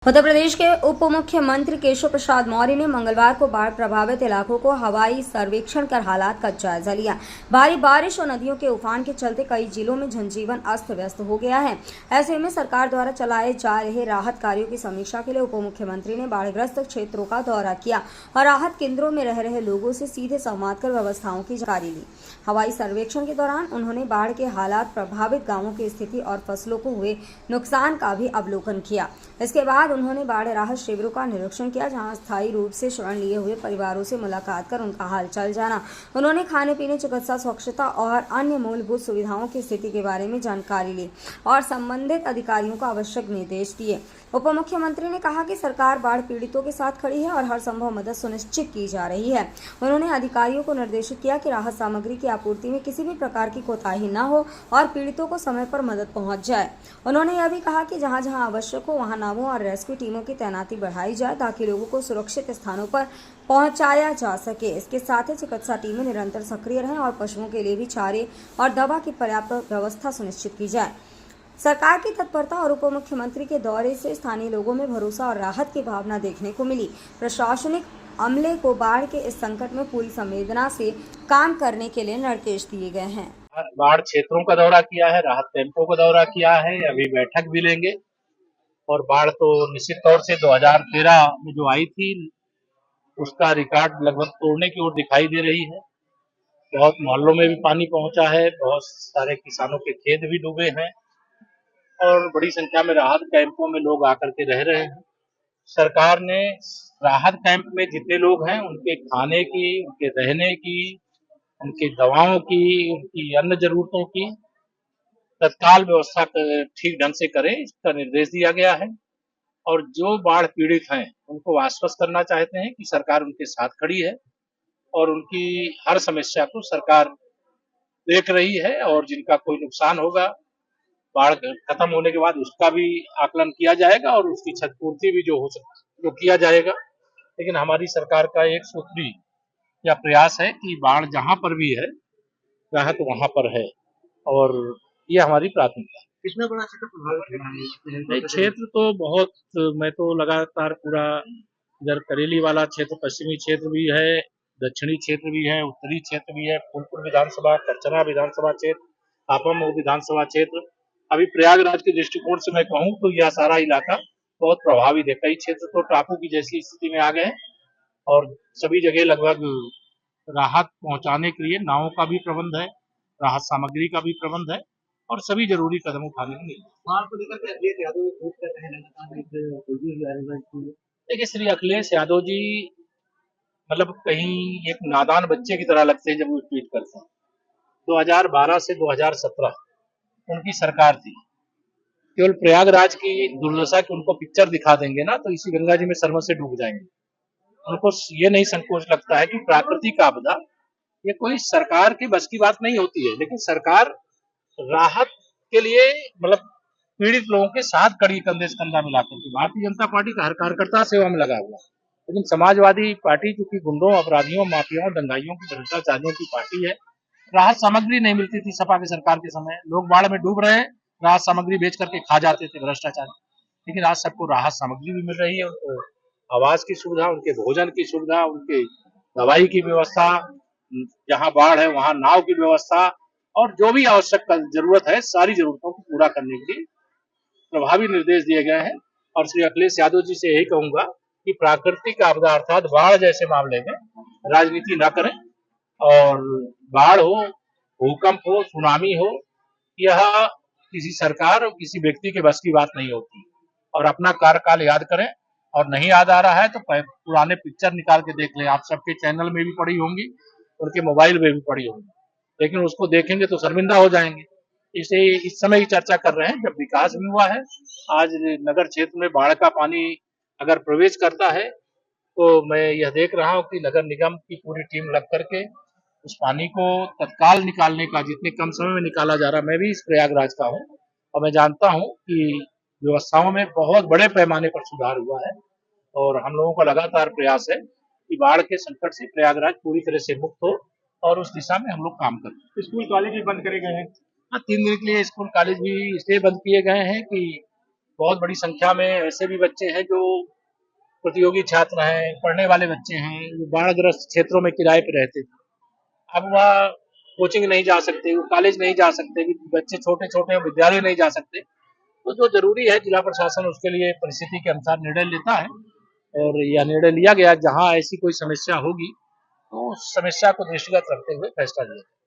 उत्तर प्रदेश के उप मुख्यमंत्री केशव प्रसाद मौर्य ने मंगलवार को बाढ़ प्रभावित इलाकों को हवाई सर्वेक्षण कर हालात का जायजा लिया। भारी बारिश और नदियों के उफान के चलते कई जिलों में जनजीवन अस्त व्यस्त हो गया है। ऐसे में सरकार द्वारा चलाए जा रहे राहत कार्यों की समीक्षा के लिए उप मुख्यमंत्री ने बाढ़ग्रस्त क्षेत्रों का दौरा किया और राहत केंद्रों में रह रहे लोगों से सीधे संवाद कर व्यवस्थाओं की जानकारी ली। हवाई सर्वेक्षण के दौरान उन्होंने बाढ़ के हालात, प्रभावित गाँवों की स्थिति और फसलों को हुए नुकसान का भी अवलोकन किया। इसके बाद उन्होंने बाढ़ राहत शिविरों का निरीक्षण किया, जहां स्थायी रूप से शरण लिए हुए परिवारों से मुलाकात कर उनका हालचाल जाना। उन्होंने खाने पीने, चिकित्सा, स्वच्छता और अन्य मूलभूत सुविधाओं की स्थिति के बारे में जानकारी ली और संबंधित अधिकारियों को आवश्यक निर्देश दिए। उप मुख्यमंत्री ने कहा कि सरकार बाढ़ पीड़ितों के साथ खड़ी है और हर संभव मदद सुनिश्चित की जा रही है। उन्होंने अधिकारियों को निर्देशित किया कि राहत सामग्री की आपूर्ति में किसी भी प्रकार की कोताही न हो और पीड़ितों को समय पर मदद पहुंच जाए। उन्होंने यह भी कहा कि जहां जहां आवश्यक हो वहां नावों और रेस्क्यू टीमों की तैनाती बढ़ाई जाए ताकि लोगों को सुरक्षित स्थानों पर पहुंचाया जा सके। इसके साथ ही चिकित्सा टीमें निरंतर सक्रिय रहें और पशुओं के लिए भी चारे और दवा की पर्याप्त व्यवस्था सुनिश्चित की जाए। सरकार की तत्परता और उप मुख्यमंत्री के दौरे से स्थानीय लोगों में भरोसा और राहत की भावना देखने को मिली। प्रशासनिक अमले को बाढ़ के इस संकट में पूरी संवेदना से काम करने के लिए निर्देश दिए गए हैं। बाढ़ क्षेत्रों का दौरा किया है, राहत कैंपों का दौरा किया है, अभी बैठक भी लेंगे। और बाढ़ तो निश्चित तौर से 2013 में जो आई थी उसका रिकॉर्ड लगभग तोड़ने की ओर दिखाई दे रही है। बहुत मोहल्लों में भी पानी पहुंचा है, बहुत सारे किसानों के खेत भी डूबे हैं और बड़ी संख्या में राहत कैंपों में लोग आकर के रह रहे हैं। सरकार ने राहत कैंप में जितने लोग हैं उनके खाने की, उनके रहने की, उनकी दवाओं की, उनकी अन्य जरूरतों की तत्काल व्यवस्था ठीक ढंग से करें, इसका निर्देश दिया गया है। और जो बाढ़ पीड़ित हैं उनको आश्वस्त करना चाहते हैं कि सरकार उनके साथ खड़ी है और उनकी हर समस्या को सरकार देख रही है और जिनका कोई नुकसान होगा बाढ़ खत्म होने के बाद उसका भी आकलन किया जाएगा और उसकी क्षतिपूर्ति भी जो हो सकती जो किया जाएगा। लेकिन हमारी सरकार का एक सूत्री या प्रयास है कि बाढ़ जहां पर भी है राहत वहां पर है और ये हमारी प्राथमिकता है। कितना बड़ा क्षेत्र प्रभावित नहीं, क्षेत्र तो बहुत, मैं तो लगातार पूरा इधर करेली वाला क्षेत्र, पश्चिमी क्षेत्र भी है, दक्षिणी क्षेत्र भी है, उत्तरी क्षेत्र भी है, फूलपुर विधानसभा, करचना विधानसभा क्षेत्र, आपामऊ विधानसभा क्षेत्र। अभी प्रयागराज के दृष्टिकोण से मैं कहूँ तो यह सारा इलाका बहुत प्रभावित है। कई क्षेत्र तो टापू की जैसी स्थिति में आ गए और सभी जगह लगभग राहत पहुंचाने के लिए नावों का भी प्रबंध है, राहत सामग्री का भी प्रबंध है और सभी जरूरी कदम उठाने होंगे। बाढ़ को लेकर के अखिलेश यादव एक ट्वीट कर रहे हैं लगातार। देखिए, श्री अखिलेश यादव जी मतलब कहीं एक नादान बच्चे की तरह लगते हैं जब वो ट्वीट करते हैं। 2012 से 2017 उनकी सरकार थी। केवल प्रयागराज की दुर्दशा की उनको पिक्चर दिखा देंगे ना तो इसी गंगा जी में सरमत से डूब जाएंगे। उनको ये नहीं संकोच लगता है कि प्राकृतिक आपदा ये कोई सरकार की बस की बात नहीं होती है, लेकिन सरकार राहत के लिए मतलब पीड़ित लोगों के साथ खड़ी, कंधे से कंधा मिलाकर के। भारतीय जनता पार्टी का हर कार्यकर्ता सेवा में लगा हुआ, लेकिन समाजवादी पार्टी चूंकि गुंडों, अपराधियों, माफियाओं, दंगाइयों की, भ्रष्टाचारियों की पार्टी है। राहत सामग्री नहीं मिलती थी सपा की सरकार के समय, लोग बाढ़ में डूब रहे हैं, राहत सामग्री बेच करके खा जाते थे भ्रष्टाचारी। लेकिन आज सबको राहत सामग्री भी मिल रही है, उनको आवास की सुविधा, उनके भोजन की सुविधा, उनके दवाई की व्यवस्था, जहाँ बाढ़ है वहां नाव की व्यवस्था और जो भी आवश्यक जरूरत है सारी जरूरतों को पूरा करने के लिए प्रभावी निर्देश दिए गए हैं। और श्री अखिलेश यादव जी से यही कहूंगा कि प्राकृतिक आपदा अर्थात बाढ़ जैसे मामले में राजनीति न करें और बाढ़ हो, भूकंप हो, सुनामी हो, यह किसी सरकार और किसी व्यक्ति के बस की बात नहीं होती। और अपना कार्यकाल याद करें और नहीं याद आ रहा है तो पुराने पिक्चर निकाल के देख लें। आप सबके चैनल में भी पड़ी होंगी, उनके मोबाइल में भी पड़ी होंगी, लेकिन उसको देखेंगे तो शर्मिंदा हो जाएंगे। इसे इस समय ही चर्चा कर रहे हैं जब विकास भी हुआ है। आज नगर क्षेत्र में बाढ़ का पानी अगर प्रवेश करता है तो मैं यह देख रहा हूं कि नगर निगम की पूरी टीम लग करके उस पानी को तत्काल निकालने का, जितने कम समय में निकाला जा रहा है। मैं भी इस प्रयागराज का हूं और मैं जानता हूं कि व्यवस्थाओं में बहुत बड़े पैमाने पर सुधार हुआ है और हम लोगों का लगातार प्रयास है कि बाढ़ के संकट से प्रयागराज पूरी तरह से मुक्त हो और उस दिशा में हम लोग काम करें। स्कूल कॉलेज भी बंद करे गए हैं। 3 दिन के लिए स्कूल कॉलेज भी इसलिए बंद किए गए हैं कि बहुत बड़ी संख्या में ऐसे भी बच्चे हैं जो प्रतियोगी छात्र हैं, पढ़ने वाले बच्चे हैं, जो बाढ़ग्रस्त क्षेत्रों में किराए पे रहते थे। अब वह कोचिंग नहीं जा सकते, वो कॉलेज नहीं जा सकते, बच्चे छोटे-छोटे हैं, विद्यालय नहीं जा सकते। तो जो ज़रूरी है जिला प्रशासन उसके लिए परिस्थिति के अनुसार निर्णय लेता है और यह निर्णय लिया गया जहाँ ऐसी कोई समस्या होगी, तो उस समस्या को दृष्टिगत रखते हुए फैसला लिया जाएगा।